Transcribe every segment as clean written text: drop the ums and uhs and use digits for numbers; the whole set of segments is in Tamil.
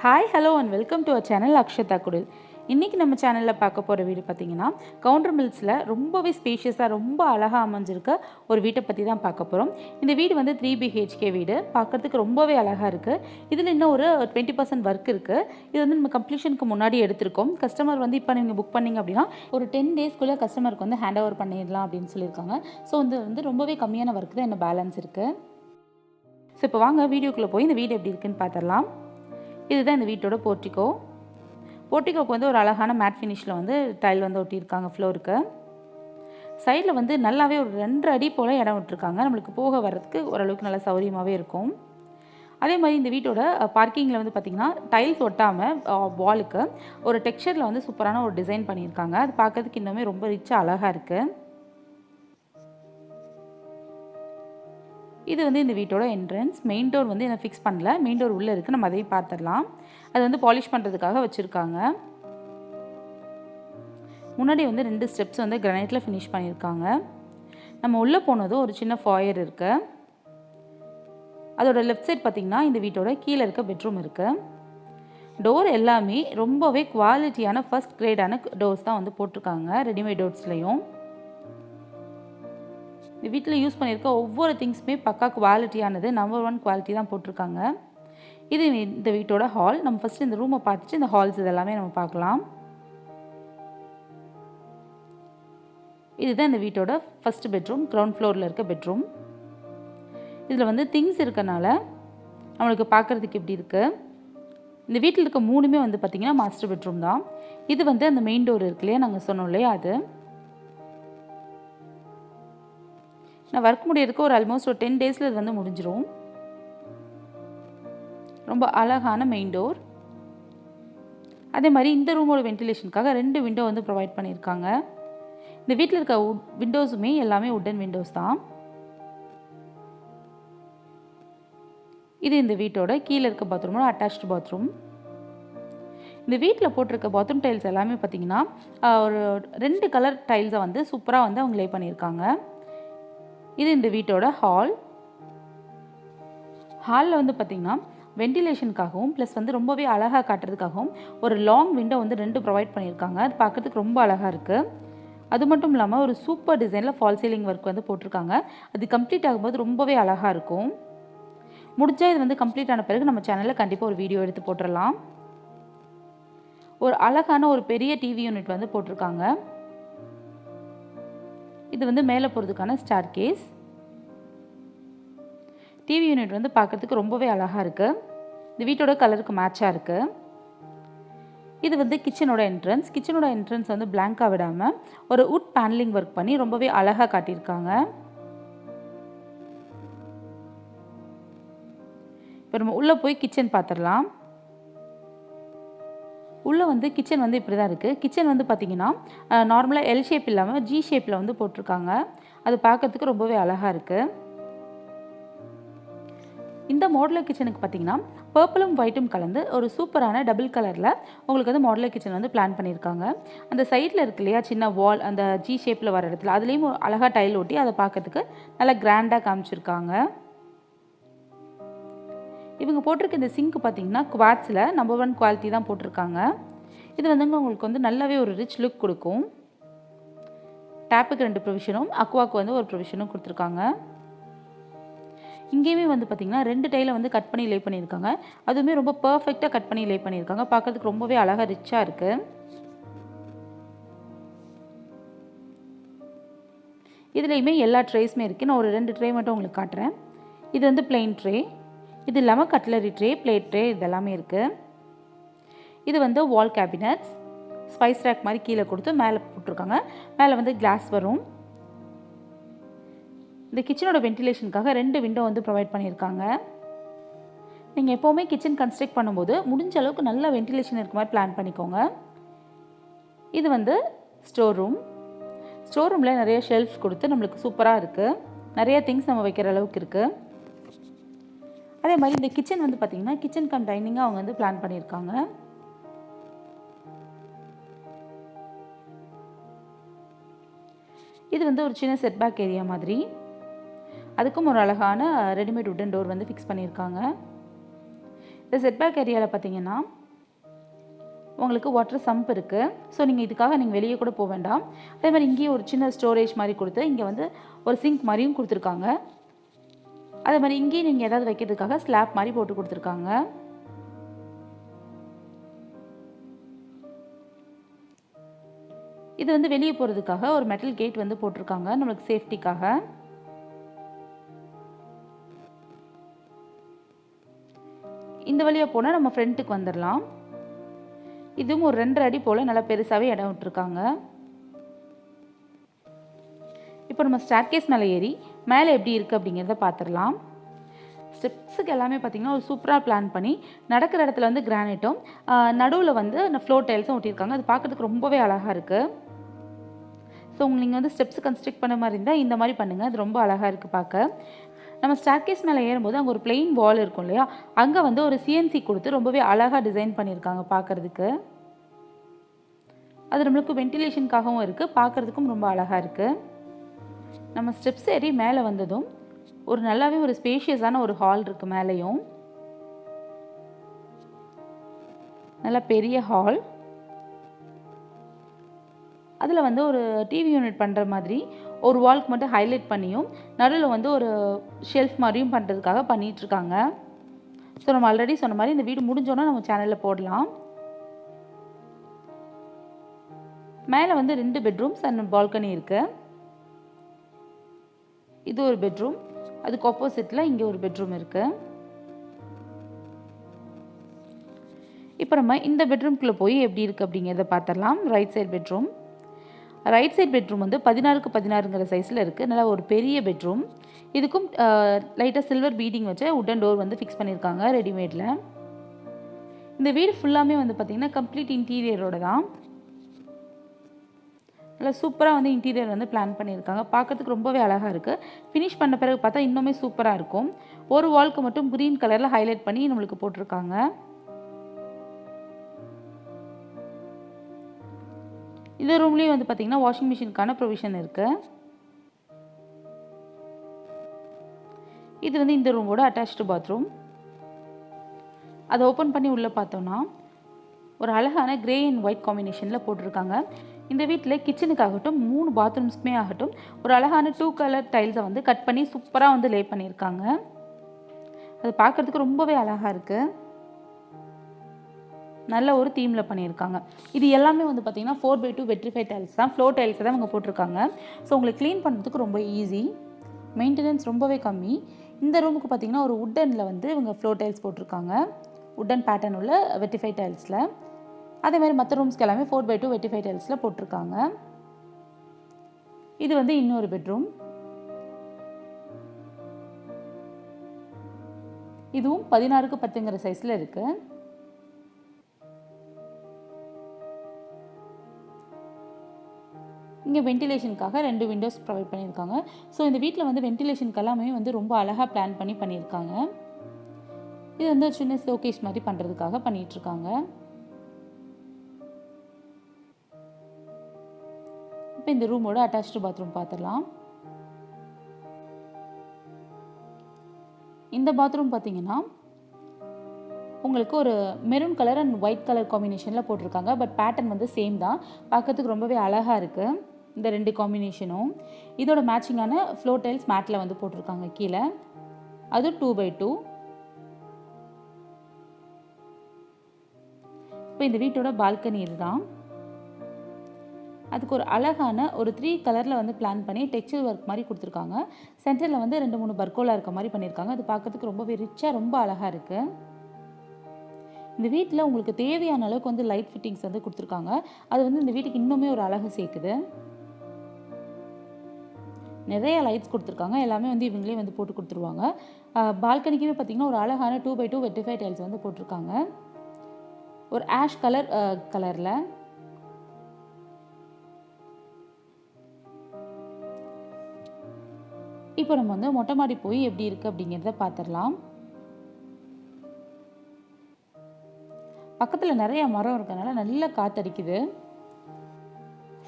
Hi hello and welcome to our channel Akshata Kudil. இன்றைக்கி நம்ம சேனலில் பார்க்க போகிற வீடு பார்த்திங்கன்னா கவுண்டர் மில்ஸில் ரொம்பவே ஸ்பேஷியஸாக ரொம்ப அழகாக அமைஞ்சிருக்க ஒரு வீட்டை பற்றி தான் பார்க்க போகிறோம். இந்த வீடு வந்து 3 BHK வீடு, பார்க்குறதுக்கு ரொம்பவே அழகாக இருக்குது. இதில் இன்னும் ஒரு 20% ஒர்க் இருக்குது. இது வந்து நம்ம கம்ப்ளீஷனுக்கு முன்னாடி எடுத்திருக்கோம். கஸ்டமர் வந்து இப்போ நீங்கள் புக் பண்ணிங்க அப்படின்னா ஒரு 10 டேஸ்க்குள்ளே கஸ்டமருக்கு வந்து ஹேண்ட் ஓவர் பண்ணிடலாம் அப்படின்னு சொல்லியிருக்காங்க. ஸோ வந்து ரொம்பவே கம்மியான ஒர்க் தான் இன்னும் பேலன்ஸ் இருக்குது. ஸோ இப்போ வாங்க வீடியோக்குள்ளே போய் இந்த வீடு எப்படி இருக்குன்னு பார்த்துடலாம். இதுதான் இந்த வீட்டோட போர்ட்டிகோ. போர்ட்டிகோக்கு வந்து ஒரு அழகான மேட் ஃபினிஷில் வந்து டைல் வந்து ஒட்டியிருக்காங்க ஃப்ளோருக்கு. சைடில் வந்து நல்லாவே ஒரு 2 அடி போல் இடம் விட்டுருக்காங்க. நம்மளுக்கு போக வர்றதுக்கு ஓரளவுக்கு நல்லா சௌகரியமாகவே இருக்கும். அதே மாதிரி இந்த வீட்டோட பார்க்கிங்கில் வந்து பார்த்திங்கன்னா டைல்ஸ் ஒட்டாமல் வாலுக்கு ஒரு டெக்ஸ்சரில் வந்து சூப்பரான ஒரு டிசைன் பண்ணியிருக்காங்க. அது பார்க்கறதுக்கு இன்னுமே ரொம்ப ரிச்சாக அழகாக இருக்குது. இது வந்து இந்த வீட்டோட என்ட்ரன்ஸ். மெயின் டோர் வந்து என்ன ஃபிக்ஸ் பண்ணல, மெயின் டோர் உள்ளே இருக்குது, நம்ம அதையும் பார்த்துடலாம். அது வந்து பாலிஷ் பண்ணுறதுக்காக வச்சுருக்காங்க. முன்னாடி வந்து 2 ஸ்டெப்ஸ் வந்து கிரானைட்டில் ஃபினிஷ் பண்ணியிருக்காங்க. நம்ம உள்ளே போனதும் ஒரு சின்ன ஃபாயர் இருக்குது. அதோட லெஃப்ட் சைட் பார்த்திங்கன்னா இந்த வீட்டோட கீழே இருக்க பெட்ரூம் இருக்குது. டோர் எல்லாமே ரொம்பவே குவாலிட்டியான ஃபர்ஸ்ட் கிரேடான டோர்ஸ் தான் வந்து போட்டிருக்காங்க, ரெடிமேட் டோர்ஸ்லேயும். இந்த வீட்டில் யூஸ் பண்ணியிருக்க ஒவ்வொரு திங்ஸுமே பக்கா குவாலிட்டியானது, நம்பர் 1 குவாலிட்டி தான் போட்டிருக்காங்க. இது இந்த வீட்டோட ஹால். நம்ம ஃபஸ்ட்டு இந்த ரூமை பார்த்துட்டு இந்த ஹால்ஸ் இதெல்லாமே நம்ம பார்க்கலாம். இதுதான் இந்த வீட்டோட ஃபஸ்ட் பெட்ரூம், கிரவுண்ட் ஃப்ளோரில் இருக்க பெட்ரூம். இதில் வந்து திங்ஸ் இருக்கனால நம்மளுக்கு பார்க்குறதுக்கு எப்படி இருக்குது. இந்த வீட்டில் இருக்க 3மே வந்து பார்த்திங்கன்னா மாஸ்டர் பெட்ரூம் தான். இது வந்து அந்த மெயின் டோர் இருக்கு இல்லையா, நாங்கள் சொன்னோம் இல்லையா, அது நான் ஒர்க் முடியறதுக்கு ஒரு ஆல்மோஸ்ட் ஒரு 10 டேஸில் இது வந்து முடிஞ்சிடும். ரொம்ப அழகான மெயின் டோர். அதே மாதிரி இந்த ரூமோட வென்டிலேஷனுக்காக 2 விண்டோ வந்து ப்ரொவைட் பண்ணியிருக்காங்க. இந்த வீட்டில் இருக்க விண்டோஸுமே எல்லாமே வுட்டன் விண்டோஸ் தான். இது இந்த வீட்டோட கீழே இருக்க பாத்ரூமோட அட்டாச்டு பாத்ரூம். இந்த வீட்டில் போட்டிருக்க பாத்ரூம் டைல்ஸ் எல்லாமே பார்த்திங்கன்னா ஒரு 2 கலர் டைல்ஸை வந்து சூப்பராக வந்து அவங்க லே பண்ணியிருக்காங்க. இது இந்த வீட்டோட ஹால். ஹாலில் வந்து பார்த்திங்கன்னா வென்டிலேஷனுக்காகவும் ப்ளஸ் வந்து ரொம்பவே அழகாக காட்டுறதுக்காகவும் ஒரு லாங் விண்டோ வந்து 2 ப்ரொவைட் பண்ணியிருக்காங்க. அது பார்க்குறதுக்கு ரொம்ப அழகாக இருக்குது. அது மட்டும் இல்லாமல் ஒரு சூப்பர் டிசைனில் ஃபால் சீலிங் ஒர்க் வந்து போட்டிருக்காங்க. அது கம்ப்ளீட் ஆகும்போது ரொம்பவே அழகாக இருக்கும். முடிஞ்சால் இது வந்து கம்ப்ளீட் ஆன பிறகு நம்ம சேனலில் கண்டிப்பாக ஒரு வீடியோ எடுத்து போட்டுடலாம். ஒரு அழகான ஒரு பெரிய டிவி யூனிட் வந்து போட்டிருக்காங்க. இது வந்து மேலே போகிறதுக்கான ஸ்டார் கேஸ். டிவி யூனிட் வந்து பார்க்குறதுக்கு ரொம்பவே அழகாக இருக்குது. இந்த வீட்டோட கலருக்கு மேட்சாக இருக்குது. இது வந்து கிச்சனோட என்ட்ரன்ஸ். கிச்சனோட என்ட்ரன்ஸ் வந்து பிளாங்காக விடாமல் ஒரு வுட் பேனலிங் ஒர்க் பண்ணி ரொம்பவே அழகாக காட்டியிருக்காங்க. இப்போ நம்ம உள்ளே போய் கிச்சன் பார்த்துடலாம். உள்ளே வந்து கிச்சன் வந்து இப்படி தான் இருக்குது. கிச்சன் வந்து பார்த்திங்கன்னா நார்மலாக எல் ஷேப் இல்லாமல் ஜி ஷேப்பில் வந்து போட்டிருக்காங்க. அது பார்க்கறதுக்கு ரொம்பவே அழகாக இருக்குது. இந்த மாடுலர் கிச்சனுக்கு பார்த்திங்கன்னா பர்பிளும் ஒயிட்டும் கலந்து ஒரு சூப்பரான டபுள் கலரில் உங்களுக்கு வந்து மாடுலர் கிச்சன் வந்து பிளான் பண்ணியிருக்காங்க. அந்த சைடில் இருக்கு இல்லையா சின்ன வால், அந்த ஜி ஷேப்பில் வர இடத்துல அதுலேயும் அழகாக டைல் ஒட்டி அதை பார்க்கறதுக்கு நல்லா கிராண்டாக காமிச்சிருக்காங்க. இவங்க போட்டிருக்க இந்த சிங்க் பார்த்திங்கன்னா குவாட்ஸில் நம்பர் 1 குவாலிட்டி தான் போட்டிருக்காங்க. இது வந்து உங்களுக்கு வந்து நல்லாவே ஒரு ரிச் லுக் கொடுக்கும். டேப்புக்கு 2 ப்ரொவிஷனும் அக்வாக்கு வந்து ஒரு ப்ரொவிஷனும் கொடுத்துருக்காங்க. இங்கேயுமே வந்து பார்த்திங்கன்னா 2 டைலை வந்து கட் பண்ணி லே பண்ணியிருக்காங்க. அதுவுமே ரொம்ப பர்ஃபெக்டாக கட் பண்ணி லே பண்ணியிருக்காங்க. பார்க்கறதுக்கு ரொம்பவே அழகாக ரிச்சாக இருக்குது. இதுலேயுமே எல்லா ட்ரேஸுமே இருக்குது. நான் ஒரு 2 ட்ரே மட்டும் உங்களுக்கு காட்டுறேன். இது வந்து பிளெயின் ட்ரே. இது இல்லாமல் கட்லரி ட்ரே, பிளேட் ட்ரே இதெல்லாமே இருக்குது. இது வந்து வால் கேபினட்ஸ். ஸ்பைஸ் ரேக் மாதிரி கீழே கொடுத்து மேலே போட்டிருக்காங்க. மேலே வந்து கிளாஸ் வரும். இந்த கிச்சனோட வென்டிலேஷனுக்காக 2 விண்டோ வந்து ப்ரொவைட் பண்ணியிருக்காங்க. நீங்கள் எப்போவுமே கிச்சன் கன்ஸ்ட்ரக்ட் பண்ணும்போது முடிஞ்ச அளவுக்கு நல்ல வென்டிலேஷன் இருக்க மாதிரி பிளான் பண்ணிக்கோங்க. இது வந்து ஸ்டோர் ரூம். ஸ்டோர் ரூமில் நிறைய ஷெல்ஃப்ஸ் கொடுத்து நம்மளுக்கு சூப்பராக இருக்குது. நிறைய திங்ஸ் நம்ம வைக்கிற அளவுக்கு இருக்குது. அதே மாதிரி இந்த கிச்சன் வந்து பார்த்திங்கன்னா கிச்சன் கம் டைனிங்காக அவங்க வந்து பிளான் பண்ணியிருக்காங்க. இது வந்து ஒரு சின்ன செட்பேக் ஏரியா மாதிரி. அதுக்கும் ஒரு அழகான ரெடிமேட் வுட்டன் டோர் வந்து ஃபிக்ஸ் பண்ணியிருக்காங்க. இந்த செட்பேக் ஏரியாவில் பார்த்தீங்கன்னா உங்களுக்கு வாட்டர் சம்ப் இருக்குது. ஸோ நீங்கள் இதுக்காக நீங்கள் வெளியே கூட போக வேண்டாம். அதே மாதிரி இங்கேயே ஒரு சின்ன ஸ்டோரேஜ் மாதிரி கொடுத்து இங்கே வந்து ஒரு சிங்க் மாதிரியும் கொடுத்துருக்காங்க. அதே மாதிரி இங்கேயும் நீங்கள் ஏதாவது வைக்கிறதுக்காக ஸ்லாப் மாதிரி போட்டு கொடுத்துருக்காங்க. இது வந்து வெளியே போகிறதுக்காக ஒரு மெட்டல் கேட் வந்து போட்டிருக்காங்க நம்மளுக்கு சேஃப்டிக்காக. இந்த வழியாக போனால் நம்ம ஃப்ரண்ட்டுக்கு வந்துடலாம். இதுவும் ஒரு 2.5 அடி போல் நல்லா பெருசாகவே இடம் விட்டுருக்காங்க. இப்போ நம்ம ஸ்டேர்கேஸ் மேலே ஏறி மேலே எப்படி இருக்குது அப்படிங்கிறத பார்த்துடலாம். ஸ்டெப்ஸுக்கு எல்லாமே பார்த்திங்கன்னா ஒரு சூப்பராக பிளான் பண்ணி நடக்கிற இடத்துல வந்து கிரானைட்டும் நடுவில் வந்து ஃப்ளோர் டைல்ஸும் ஒட்டியிருக்காங்க. அது பார்க்குறதுக்கு ரொம்பவே அழகாக இருக்குது. ஸோ நீங்கள் வந்து ஸ்டெப்ஸ் கன்ஸ்ட்ரக்ட் பண்ண மாதிரி இருந்தால் இந்த மாதிரி பண்ணுங்கள். அது ரொம்ப அழகாக இருக்குது பார்க்க. நம்ம ஸ்டேர்கேஸ் மேலே ஏறும்போது அங்கே ஒரு பிளெயின் வால் இருக்கும் இல்லையா, அங்கே வந்து ஒரு சிஎன்சி கொடுத்து ரொம்பவே அழகாக டிசைன் பண்ணியிருக்காங்க பார்க்குறதுக்கு. அது நம்மளுக்கு வென்டிலேஷனுக்காகவும் இருக்குது, பார்க்குறதுக்கும் ரொம்ப அழகாக இருக்குது. நம்ம ஸ்டெப்ஸ் ஏறி மேலே வந்ததும் ஒரு நல்லாவே ஒரு ஸ்பேஷியஸான ஒரு ஹால் இருக்குது. மேலேயும் நல்லா பெரிய ஹால். அதில் வந்து ஒரு டிவி யூனிட் பண்ணுற மாதிரி ஒரு வால்க்கு மட்டும் ஹைலைட் பண்ணியும் நடுவில் வந்து ஒரு ஷெல்ஃப் மாதிரியும் பண்ணுறதுக்காக பண்ணிகிட்ருக்காங்க. ஸோ நம்ம ஆல்ரெடி சொன்ன மாதிரி இந்த வீடு முடிஞ்சோன்னா நம்ம சேனலில் போடலாம். மேலே வந்து 2 பெட்ரூம்ஸ் அண்ட் பால்கனி இருக்குது. இது ஒரு பெட்ரூம், அதுக்கு ஆப்போசிட்டில் இங்கே ஒரு பெட்ரூம் இருக்குது. இப்போ நம்ம இந்த பெட்ரூம்குள்ளே போய் எப்படி இருக்குது அப்படிங்கிறத பார்த்துடலாம். Right side bedroom. Right side bedroom வந்து 16க்கு 16ங்கிற சைஸில் இருக்குது. நல்லா ஒரு பெரிய பெட்ரூம். இதுக்கும் லைட்டாக சில்வர் பீடிங் வச்ச உட்டன் டோர் வந்து ஃபிக்ஸ் பண்ணியிருக்காங்க ரெடிமேடில். இந்த வீடு ஃபுல்லாமே வந்து பார்த்திங்கன்னா கம்ப்ளீட் இன்டீரியரோட தான். நல்லா சூப்பராக வந்து இன்டீரியர் வந்து பிளான் பண்ணியிருக்காங்க. பார்க்கறதுக்கு ரொம்பவே அழகாக இருக்குது. ஃபினிஷ் பண்ண பிறகு பார்த்தா இன்னுமே சூப்பராக இருக்கும். ஒரு வால்க்கு மட்டும் க்ரீன் கலரில் ஹைலைட் பண்ணி நம்மளுக்கு போட்டிருக்காங்க. இந்த ரூம்லேயும் வந்து பார்த்திங்கன்னா வாஷிங் மிஷினுக்கான ப்ரொவிஷன் இருக்குது. இது வந்து இந்த ரூமோட அட்டாச்டு பாத்ரூம். அதை ஓப்பன் பண்ணி உள்ளே பார்த்தோன்னா ஒரு அழகான கிரே அண்ட் ஒயிட் காம்பினேஷனில் போட்டிருக்காங்க. இந்த வீட்டில் கிச்சனுக்காகட்டும் 3 பாத்ரூம்ஸ்க்குமே ஆகட்டும் ஒரு அழகான 2 கலர் டைல்ஸை வந்து கட் பண்ணி சூப்பராக வந்து லே பண்ணியிருக்காங்க. அது பார்க்குறதுக்கு ரொம்பவே அழகாக இருக்குது. நல்ல ஒரு தீமில் பண்ணியிருக்காங்க. இது எல்லாமே வந்து பார்த்திங்கன்னா 4x2 வெட்ரிஃபை டைல்ஸ் தான். ஃப்ளோர் டைல்ஸ் தான் அவங்க போட்டிருக்காங்க. ஸோ உங்களுக்கு க்ளீன் பண்ணுறதுக்கு ரொம்ப ஈஸி, மெயின்டெனன்ஸ் ரொம்பவே கம்மி. இந்த ரூமுக்கு பார்த்திங்கன்னா ஒரு உட்டனில் வந்து இவங்க ஃப்ளோர் டைல்ஸ் போட்டிருக்காங்க, உட்டன் பேட்டர்ன் உள்ள வெட்ரிஃபை டைல்ஸில். அதேமாதிரி மற்ற ரூம்ஸ்க்கு எல்லாமே 4x2 வெட்ரிஃபை டைல்ஸில் போட்டிருக்காங்க. இது வந்து இன்னொரு பெட்ரூம். இதுவும் 16க்கு 10ங்கிற சைஸில் இருக்குது. இங்கே வென்டிலேஷனுக்காக 2 விண்டோஸ் ப்ரொவைட் பண்ணியிருக்காங்க. ஸோ இந்த வீட்டில் வந்து வென்டிலேஷனுக்கு எல்லாமே வந்து ரொம்ப அழகாக பிளான் பண்ணி பண்ணியிருக்காங்க. இது வந்து சின்ன ஷோகேஸ் மாதிரி பண்ணுறதுக்காக பண்ணிகிட்ருக்காங்க. இப்போ இந்த ரூமோட அட்டாச்டு பாத்ரூம் பார்த்துடலாம். இந்த பாத்ரூம் பார்த்தீங்கன்னா உங்களுக்கு ஒரு maroon colour and white colour காம்பினேஷனில் போட்டிருக்காங்க. பட் பேட்டர்ன் வந்து சேம் தான். பார்க்கறதுக்கு ரொம்பவே அழகாக இருக்குது இந்த 2 காம்பினேஷனும். இதோட மேட்சிங்கான ஃப்ளோர் டைல்ஸ் மேட்டில் வந்து போட்டிருக்காங்க கீழே. அது 2x2. இப்போ இந்த வீட்டோட பால்கனி இதுதான். அதுக்கு ஒரு அழகான ஒரு 3 கலரில் வந்து பிளான் பண்ணி டெக்ஸ்சர் ஒர்க் மாதிரி கொடுத்துருக்காங்க. சென்டரில் வந்து 2-3 பர்கோலா இருக்க மாதிரி பண்ணியிருக்காங்க. அது பார்க்கறதுக்கு ரொம்பவே ரிச்சாக ரொம்ப அழகாக இருக்குது. இந்த வீட்டில் உங்களுக்கு தேவையான அளவுக்கு வந்து லைட் ஃபிட்டிங்ஸ் வந்து கொடுத்துருக்காங்க. அது வந்து இந்த வீட்டுக்கு இன்னுமே ஒரு அழகு சேர்க்குது. நிறைய லைட்ஸ் கொடுத்துருக்காங்க. எல்லாமே வந்து இவங்களே வந்து போட்டு கொடுத்துருவாங்க. பால்கனிக்குமே பார்த்திங்கன்னா ஒரு அழகான 2x2 வெட்ரிஃபை டைல்ஸ் வந்து போட்டிருக்காங்க. ஒரு ஆஷ் கலரில். இப்போ நம்ம வந்து மொட்டை மாடி போய் எப்படி இருக்குது அப்படிங்கிறத பார்த்துடலாம். பக்கத்தில் நிறைய மரம் இருக்கனால நல்ல காற்றடிக்குது.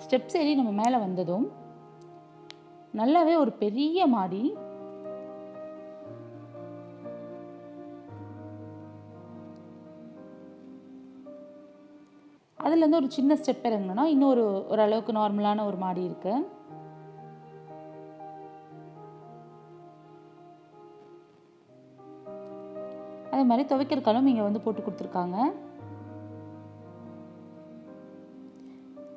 ஸ்டெப்ஸ் ஏறி நம்ம மேலே வந்ததும் நல்லாவே ஒரு பெரிய மாடி. அதுலேருந்து ஒரு சின்ன ஸ்டெப் இறங்கணும்னா இன்னும் ஓரளவுக்கு நார்மலான ஒரு மாடி இருக்குது. அதே மாதிரி துவைக்கிற கல்லும் இங்கே வந்து போட்டு கொடுத்துருக்காங்க.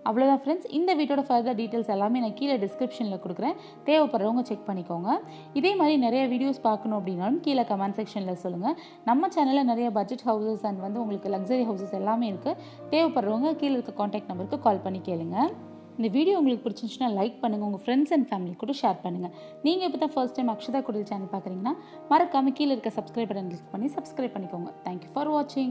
அவ்வளோதான் ஃப்ரெண்ட்ஸ். இந்த வீட்டோட ஃபர்தர் டீட்டெயில்ஸ் எல்லாமே நான் கீழே டிஸ்கிரிப்ஷனில் கொடுக்குறேன். தேவைப்படுறவங்க செக் பண்ணிக்கோங்க. இதே மாதிரி நிறைய வீடியோஸ் பார்க்கணும் அப்படின்னாலும் கீழே கமெண்ட் செக்ஷனில் சொல்லுங்கள். நம்ம சேனலில் நிறைய பட்ஜெட் ஹவுசஸ் அண்ட் வந்து உங்களுக்கு லக்ஸரி ஹவுசஸ் எல்லாமே இருக்குது. தேவைப்படுறவங்க கீழே இருக்க காண்டாக்ட் நம்பருக்கு கால் பண்ணி கேளுங்க. இந்த வீடியோ உங்களுக்கு பிடிச்சிருந்துச்சுன்னா லைக் பண்ணுங்கள், உங்கள் ஃப்ரெண்ட்ஸ் அண்ட் ஃபேமிலி கூட ஷேர் பண்ணுங்கள். நீங்கள் இப்போ தான் ஃபர்ஸ்ட் டைம் அக்ஷதா குடில் சேனல் பார்க்குறீங்கன்னா மறக்காமல் கீழே இருக்க சப்ஸ்கிரைப் பட்டன் கிளிக் பண்ணி சப்ஸ்கிரைப் பண்ணிக்கோங்க. தேங்க்யூ ஃபார் வாட்சிங்.